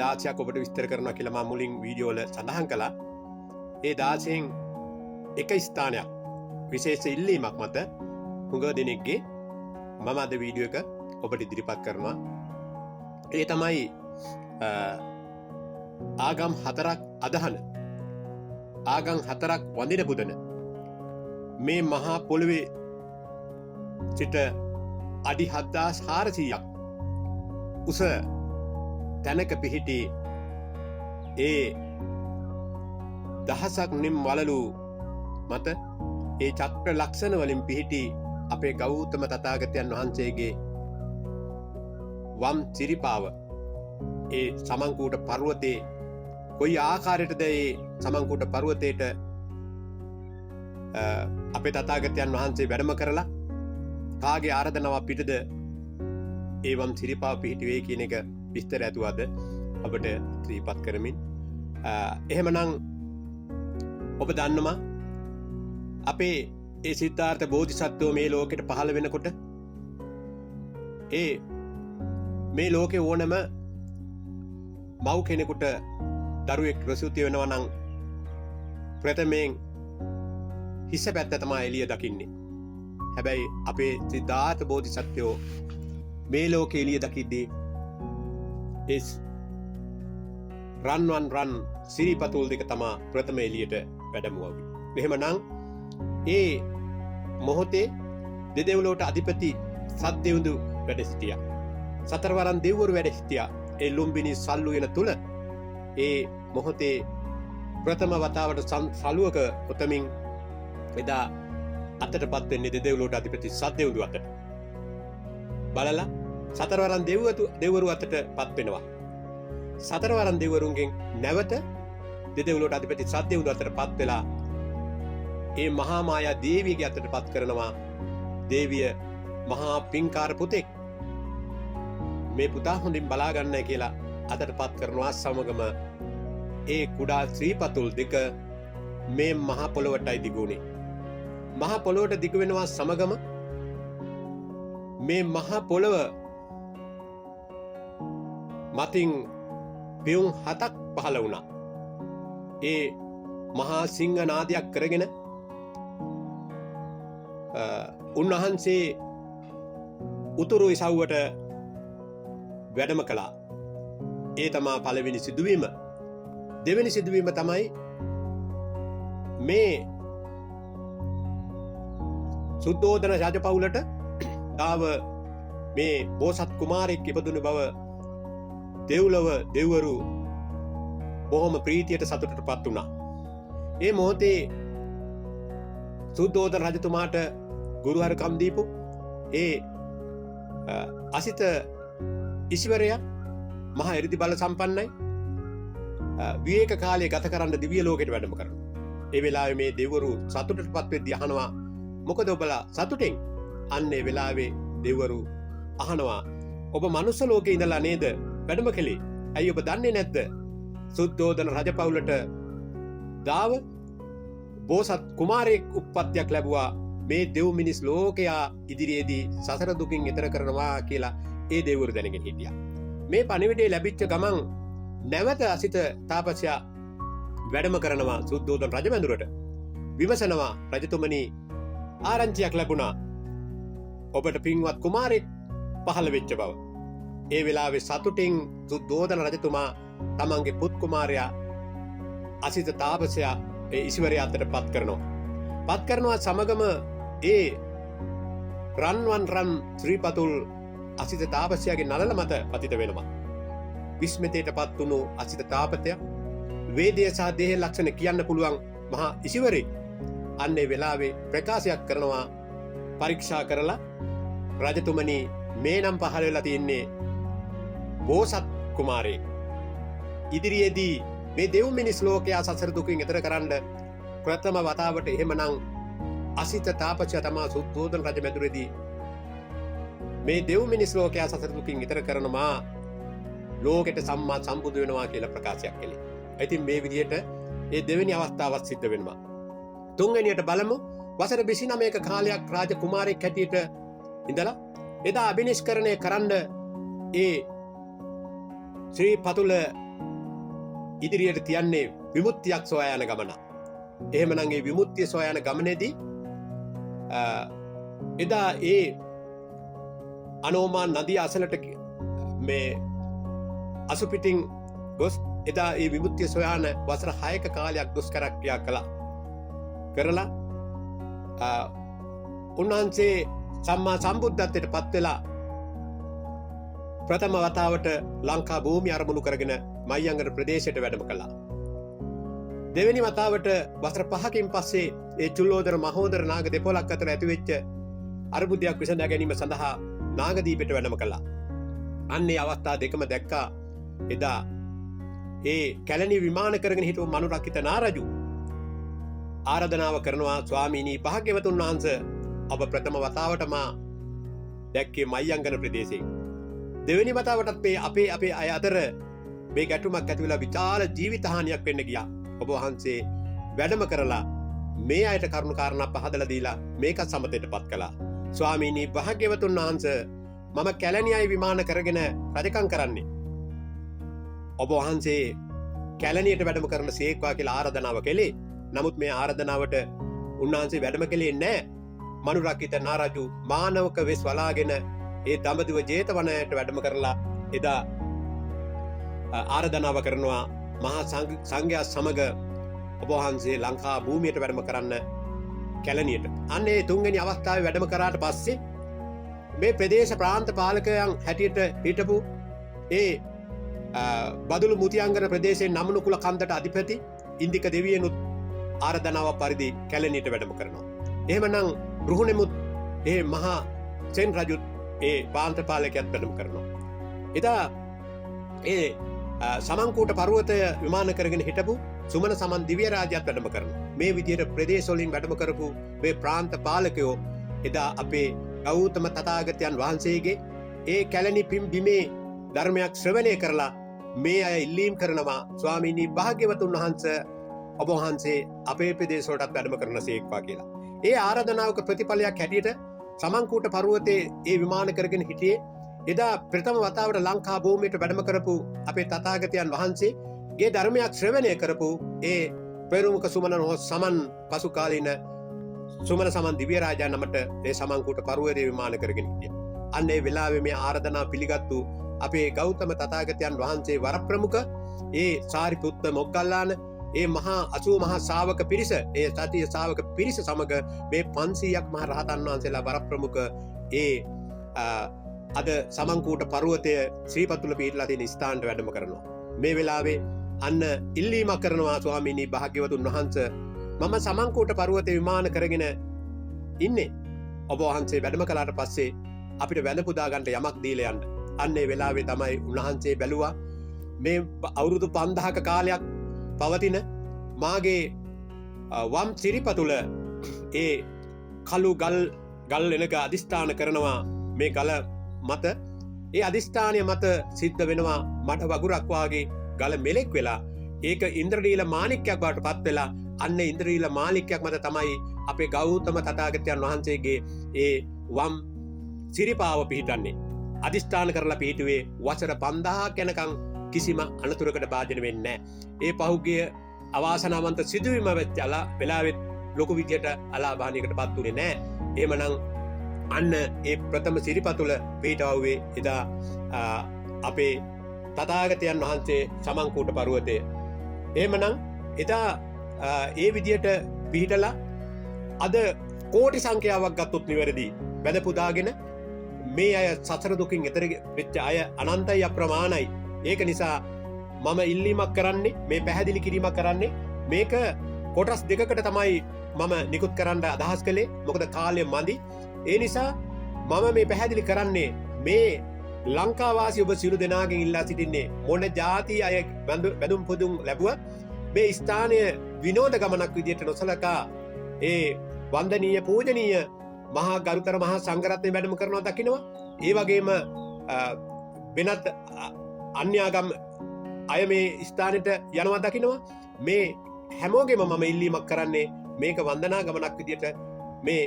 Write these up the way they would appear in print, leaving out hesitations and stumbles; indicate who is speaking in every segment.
Speaker 1: 16ක් ඔබට විස්තර කරනවා කියලා මම මුලින් වීඩියෝ වල සඳහන් කළා. ඒ 16න් එක ස්ථානයක් විශේෂ ඉල්ලීමක් මත හුඟ දෙනෙක්ගේ මම අද වීඩියෝ එක ඔබට ඉදිරිපත් කරනවා. ඒ තමයි ආගම් 4ක් අදහන, ආගම් 4ක් වඳින පුදන මේ මහා පොළවේ සිට අඩි 7400ක් උස තැනක පිහිටි ඒ දහසක් නිම් වලලු මත ඒ චක්‍ර ලක්ෂණ වලින් පිහිටි අපේ ගෞතම තථාගතයන් වහන්සේගේ වම් සිරිපාව ඒ සමංකූට පර්වතයේ කොයි ආකාරයටද ඒ සමංකූට පර්වතයට අපේ තථාගතයන් වහන්සේ වැඩම කරලා කාගේ ආරාධනාවක් පිටද ඒ වම් සිරිපාව පිහිටි වේ කියන එක විස්තර ඇතුවද ඔබට ත්‍රිපත් කරමින් එහෙමනම් ඔබ දන්නවා අපේ ඒ සිද්ධාර්ථ බෝධිසත්වෝ මේ ලෝකෙට පහළ වෙනකොට ඒ මේ ලෝකේ ඕනම මව් කෙනෙකුට දරුවෙක් ප්‍රසූති වෙනවා නම් ප්‍රථමයෙන් හිස පැත්ත තමයි එළිය දකින්නේ. හැබැයි අපේ සිද්ධාර්ථ බෝධිසත්වෝ මේ ලෝකේ එළිය දකිද්දී ඒ රන් සිරිපතුල් දෙක තමා ප්‍රථම එළියට වැඩමුවවි. එහෙමනම් ඒ මොහොතේ දෙදෙව්ලොවට අධිපති සත්දෙවිඳු වැඩ සිටියා. සතරවරන් දෙවිවරු වැඩ සිටියා. ඒ ලුම්බිනි සල්ලුයන තුල ඒ මොහොතේ ප්‍රථම වතාවට සලුවක උතමින් එදා අතටපත් වෙන්නේ දෙදෙව්ලොවට අධිපති සත්දෙවිඳු අතට. බලලා සතරවරන් දෙවිවරු අතටපත් වෙනවා. සතරවරන් දෙවිවරුන්ගෙන් නැවත දෙදෙව්ලොවට අධිපති සත්දෙවිඳු අතටපත් වෙලා ඒ මහා මායා දේවියගේ අතටපත් කරනවා. දේවිය මහා පින්කාර පුතෙක්, මේ පුතා හොඳින් බලා ගන්නයි කියලා අතටපත් කරනවා. සමගම ඒ කුඩා ශ්‍රීපතුල් දෙක මේ මහා පොළොවටයි දිගුනේ. මහා පොළොවට දිග වෙනවා සමගම මේ මහා පොළොව මතින් පියුම් 7ක් පහළ වුණා. ඒ මහා සිංහ නාදයක් කරගෙන උන්වහන්සේ උතුරු ඉසව්වට වැඩම කළා. ඒ තමා පළවෙනි සිදුවීම. දෙවෙනි සිදුවීම තමයි මේ සුද්ධෝදන රජපෞලට තාව මේ බෝසත් කුමාරයෙක් ඉපදුණු බව දෙව්ලොව දෙවිවරු බොහොම ප්‍රීතියට සතුටටපත් වුණා. ඒ මොහොතේ සුද්ධෝදන රජතුමාට ගුරුහරුකම් දීපු ඒ අසිත ඉසිවරයා මහා එරිදි බල සම්පන්නයි. විවේක කාලය ගත කරන්න දිව්‍ය ලෝකෙට වැඩම කරනවා. ඒ වෙලාවේ මේ දෙවිවරු සතුටටපත් වෙද්දී අහනවා, මොකද ඔබලා සතුටෙන්? අන්න ඒ වෙලාවේ දෙවිවරු අහනවා, ඔබ මනුස්ස ලෝකේ ඉඳලා නේද වැඩම කළේ? ඇයි ඔබ දන්නේ නැද්ද? සුද්ධෝදන රජපෞලට දාව බෝසත් කුමාරයෙක් උප්පත්තියක් ලැබුවා. මේ දෙව් මිනිස් ලෝකයා ඉදිරියේදී සසර දුකින් එතර කරනවා කියලා ඒ දෙවිවරු දැනගෙන හිටියා. මේ පණිවිඩය ලැබිච්ච ගමන් නැවත අසිත තාපසයා වැඩම කරනවා සුද්ධෝදන රජමැදුරට. විමසනවා, රජතුමනි, ආරංචියක් ලැබුණා. ඔබට පින්වත් කුමාරයෙක් පහළ වෙච්ච බව. ඒ වෙලාවේ සතුටින් සුද්ධෝදන රජතුමා තමන්ගේ පුත් කුමාරයා අසිත තාපසයා ඒ ඉසිවරයා අතට පත් කරනවා. සමගම ඒ රන් ශ්‍රීපතුල් අසිත තාපසයාගේ නළල මත පතිත වෙනවා. විස්මිතයට පත් වුණු අසිත තාපසයා වේදය සහ දේහ ලක්ෂණ කියන්න පුළුවන් මහා ඉසිවරේ අන්නේ වෙලාවේ ප්‍රකාශයක් කරනවා. පරීක්ෂා කරලා, රජතුමනි, මේ නම් පහළ වෙලා තියෙන්නේ බෝසත් කුමාරයෙක්. ඉදිරියේදී මේ දෙව් මිනිස් ලෝකයා සසර දුකින් එතර කරන්න ප්‍රථම වතාවට එහෙමනම් අසිත තාපසයා තමා සුද්ධෝදන රජ මැදුරේදී මේ දෙව් මිනිස් ලෝකයා සසර දුකින් එතර කරනවා, ලෝකෙට සම්මා සම්බුදු වෙනවා කියලා ප්‍රකාශයක් කළේ. ඉතින් මේ විදිහට ඒ දෙවෙනි අවස්ථාවත් සිද්ධ වෙනවා. තුන්වෙනියට බලමු. වසර 29ක කාලයක් රාජ කුමාරයෙක් හැටියට ඉඳලා එදා අභිනිෂ්කරණය කරන්න ඒ ශ්‍රී පතුල ඉදිරියට තියන්නේ විමුක්තියක් සොයා යන ගමන. එහෙමනම් ඒ විමුක්තිය සොයා යන ගමනේදී එදා ඒ අනෝමා නදිය අසලට මේ අසුපිටින් ගොස් එදා ඒ විමුක්තිය සොයාන වසර 6ක කාලයක් දුෂ්කර ක්‍රියා කළා. කරලා උන්වහන්සේ සම්මා සම්බුද්ධත්වයට පත් වෙලා ප්‍රථම වතාවට ලංකා භූමිය අරමුණු කරගෙන මහියංගන ප්‍රදේශයට වැඩම කළා. දෙවෙනි වතාවට වසර 5කින් පස්සේ ඒ චුල්ලෝදර මහෝදර නාග දෙපොළක් අතර ඇතිවෙච්ච අර්බුදයක් විසඳා ගැනීම සඳහා නාගදීපයට වැඩම කළා. අන්නේ අවස්ථා දෙකම දැක්කා එදා ඒ කැලණි විමාන කරගෙන හිටපු මනුරක්කිත නාරජු ආරාධනාව කරනවා ස්වාමීනි භාග්‍යවතුන් වහන්සේ ඔබ ප්‍රථම වතාවට මා දැක්කේ මහියංගන ප්‍රදේශයේ. දෙවෙනි වතාවටත් මේ අපේ අය අතර මේ ගැටුමක් ඇති වෙලා විශාල ජීවිත හානියක් වෙන්න ගියා. ඔබ වහන්සේ වැඩම කරලා මේ අයට කරුණු කාරණා පහදලා දීලා මේක සමතේටපත් කළා. ස්වාමීනි භාග්‍යවතුන් වහන්සේ මම කැලණි අය විමාන කරගෙන රජකම් කරන්නේ. ඔබ වහන්සේ කැලණියට වැඩම කරන සේක්වා කියලා ආරාධනාව කළේ. නමුත් මේ ආරාධනාවට උන්වහන්සේ වැඩම කළේ නැහැ. මනුරක්කිත නාරජු මානවක වෙස් වලාගෙන ඒ දඹදිව ජේතවනයට වැඩම කරලා එදා ආරාධනාව කරනවා මහා සංඝයා සමග ඔබ වහන්සේ ලංකා භූමියට වැඩම කරන්න කැලණියට. අන්න ඒ තුන්වෙනි අවස්ථාවේ වැඩම කරාට පස්සේ මේ ප්‍රදේශ ප්‍රාන්ත පාලකයන් හැටියට හිටපු ඒ බදුළු මුතියංගන ප්‍රදේශයේ නමනුකුල කන්දට අධිපති ඉන්දික දෙවියනුත් ආරාධනාව පරිදි කැලණියට වැඩම කරනවා. එහෙමනම් රුහුණෙමුත් ඒ මහා සෙන් රජුත් ඒ ප්‍රාන්ත පාලකයන් වැඩම කරනවා. එදා ඒ සමන්කූට පර්වතය විමාන කරගෙන හිටපු සුමන සමන් දිව්‍ය රාජ්‍යත් වැඩම කරනවා. මේ විදිහට ප්‍රදේශ වලින් වැඩම කරපු මේ ප්‍රාන්ත පාලකයෝ එදා අපේ ගෞතම තථාගතයන් වහන්සේගේ ඒ කැලණි බිමේ ධර්මයක් ශ්‍රවණය කරලා මේ අය ඉල්ලීම් කරනවා ස්වාමීනි භාග්‍යවතුන් වහන්සේ ඔබ වහන්සේ අපේ ප්‍රදේශ වලටත් වැඩම කරන සේක්වා කියලා. ඒ ආරාධනාවක ප්‍රතිඵලයක් හැටියට සමන්කූට පර්වතයේ ඒ විමාන කරගෙන හිටියේ එදා ප්‍රථම වතාවට ලංකා භූමියට වැඩම කරපු අපේ තථාගතයන් වහන්සේගේ ධර්මයක් ශ්‍රවණය කරපු ඒ පෙරමුක සුමන සමන් පසු කාලීන සුමන සමන් දිව්‍ය රාජා නමට ඒ සමන්කූට පර්වතයේ විමාන කරගෙන හිටියා. අන්න ඒ වෙලාවේ මේ ආරාධනාව පිළිගත්තු අපේ ගෞතම තථාගතයන් වහන්සේ වරප්‍රමුඛ ඒ සාරිපුත්ත මොග්ගල්ලාන ඒ මහා 80 මහා ශාවක පිරිස ඒ සතිය ශාවක පිරිස සමග මේ 500ක් මහ රහතන් වහන්සේලා වරප්‍රමුඛ ඒ අද සමන්කූට පර්වතය ශ්‍රීපතුල පිහිටලා තියෙන ස්ථානට වැඩම කරනවා. මේ වෙලාවේ අන්න ඉල්ලීමක් කරනවා ස්වාමීනි භාග්‍යවතුන් වහන්සේ මම සමන්කූට පර්වතය විමාන කරගෙන ඉන්නේ. ඔබ වහන්සේ වැඩම කළාට පස්සේ අපිට වැඳ පුදා ගන්න යමක් දීලා යන්න. අන්න ඒ වෙලාවේ තමයි උන්වහන්සේ බැලුවා මේ අවුරුදු 5000ක කාලයක් පවතින මාගේ වම් සිරිපතුල ඒ කළු ගල් එනක අදිස්ථාන කරනවා. මේ ගල මත ඒ අදිස්ථානය මත සිද්ධ වෙනවා මට වගුරක් වාගේ ගල මෙලෙක් වෙලා ඒක ඉන්ද්‍රනීල මාණික්කයක් බවට පත් වෙලා අන්න ඉන්ද්‍රනීල මාණික්කයක් මත තමයි අපේ ගෞතම තථාගතයන් වහන්සේගේ ඒ වම් සිරිපාව පිහිටන්නේ. අදිස්ථාන කරලා පිහිටුවේ වසර 5000ක් යනකම් කිසිම අනතුරකට භාජනය වෙන්නේ නැහැ. ඒ පහුගිය අවාසනාවන්ත සිදුවීම වෙච්ච වෙලාවෙත් ලොකු විදියට අලාභානියකට පත් උනේ නැහැ. එහෙමනම් අන්න ඒ ප්‍රථම සිරිපතුල පිහිටවුවේ එදා අපේ තථාගතයන් වහන්සේ සමන්කූට පර්වතයේ. එහෙමනම් එදා ඒ විදියට පිහිටලා අද කෝටි සංඛ්‍යාවක් ගත්තොත් නිවැරදි වැඳ පුදාගෙන මේ අය සසර දුකින් එතර වෙච්ච අය අනන්තයි අප්‍රමාණයි. ඒක නිසා මම ඉල්ලීමක් කරන්නේ මේ පැහැදිලි කිරීමක් කරන්නේ මේක කොටස් දෙකකට තමයි මම නිකුත් කරන්න අදහස් කළේ. මොකද කාලය මදි. ඒ නිසා මම මේ පැහැදිලි කරන්නේ මේ ලංකාවාසී ඔබ සියලු දෙනාගෙන් ඉල්ලා සිටින්නේ මොන જાති අය වැඳුම් පුදුම් ලැබුවත් මේ ස්ථානය විනෝද ගමනක් විදියට නොසලකා ඒ වන්දනීය පූජනීය මහා ගරුතර මහා සංඝරත්නය වැඩම කරනවා දකින්නවා. ඒ වගේම වෙනත් අන්‍යාගම් අය මේ ස්ථානෙට යනවා දකින්නවා. මේ හැමෝගෙම මම ඉල්ලීමක් කරන්නේ මේක වන්දනා ගමනක් විදියට මේ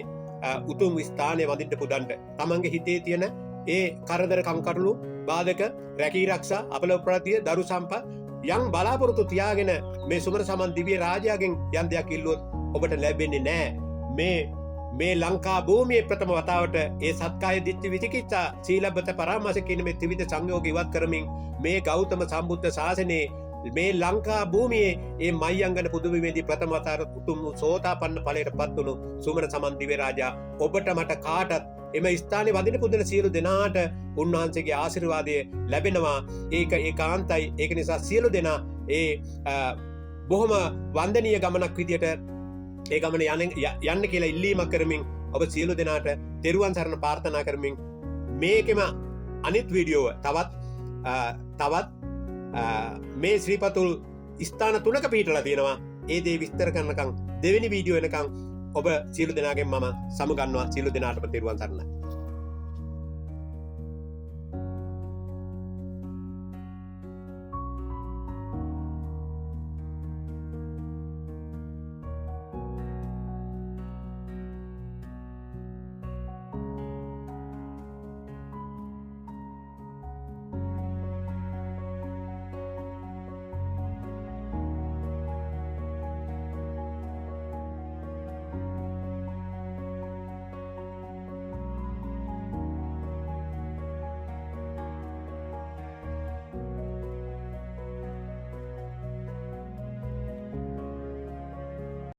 Speaker 1: උතුම් ස්ථානය වඳින්න පුදන්න. තමන්ගේ හිතේ තියෙන ඒ කරදර කම්කටොළු බාධක රැකී රක්ෂා අපල ප්‍රතිය දරු සම්පත් යම් බලාපොරොත්තු තියාගෙන මේ සුමන සමන් දිව්‍ය රාජයාගෙන් යම් දෙයක් ඉල්ලුවොත් ඔබට ලැබෙන්නේ නැහැ. මේ ලංකා භූමියේ ප්‍රථම වතාවට ඒ සත්කාය දිට්ඨි විචිකිච්ඡා සීලබ්බත පරාමාස කියන මේ ත්‍රිවිධ සංයෝග ඉවත් කරමින් මේ ගෞතම සම්බුද්ධ ශාසනයේ මේ ලංකා භූමියේ ඒ මයංගන පුදුමේදී ප්‍රථම වතාවට උතුම් සෝතාපන්න ඵලයටපත් වුණු සුමන සමන් දිව්‍ය රාජා ඔබට මට කාටත් එම ස්ථානයේ වදින පුදුන සියලු දෙනාට උන්වහන්සේගේ ආශිර්වාදය ලැබෙනවා. ඒක ඒකාන්තයි. ඒක නිසා සියලු දෙනා බොහොම වන්දනීය ගමනක් විදියට ඒ ගමන යන්න කියලා ඉල්ලීමක් කරමින් ඔබ සියලු දෙනාට තෙරුවන් සරණ ප්‍රාර්ථනා කරමින් මේකෙම අනිත් වීඩියෝව තවත් මේ ශ්‍රීපතුල් ස්ථාන 3ක පිහිටලා තියෙනවා. ඒ දේ විස්තර කරනකම් දෙවෙනි වීඩියෝ එනකම් ඔබ සියලු දෙනාගෙන් මම සමුගන්නවා. සියලු දෙනාටම තෙරුවන් සරණයි.